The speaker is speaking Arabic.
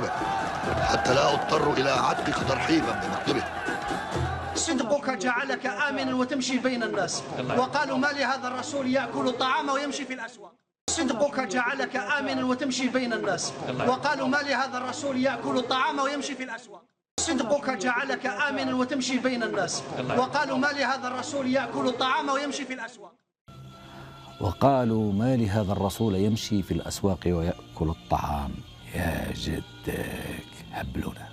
مكتبك حتى لا أضطر إلى عتقك ترحيبا بمكتبه. صدقك جعلك آمنا وتمشي بين الناس، وقالوا ما لهذا الرسول يأكل الطعام ويمشي في الأسواق. صدقك جعلك آمنا وتمشي بين الناس، وقالوا ما لهذا الرسول يأكل الطعام ويمشي في الأسواق. صدقك جعلك آمنا وتمشي بين الناس، وقالوا ما لهذا الرسول يأكل الطعام ويمشي في الأسواق. وقالوا ما لهذا الرسول يمشي في الأسواق ويأكل الطعام. يا جدك هبلنا.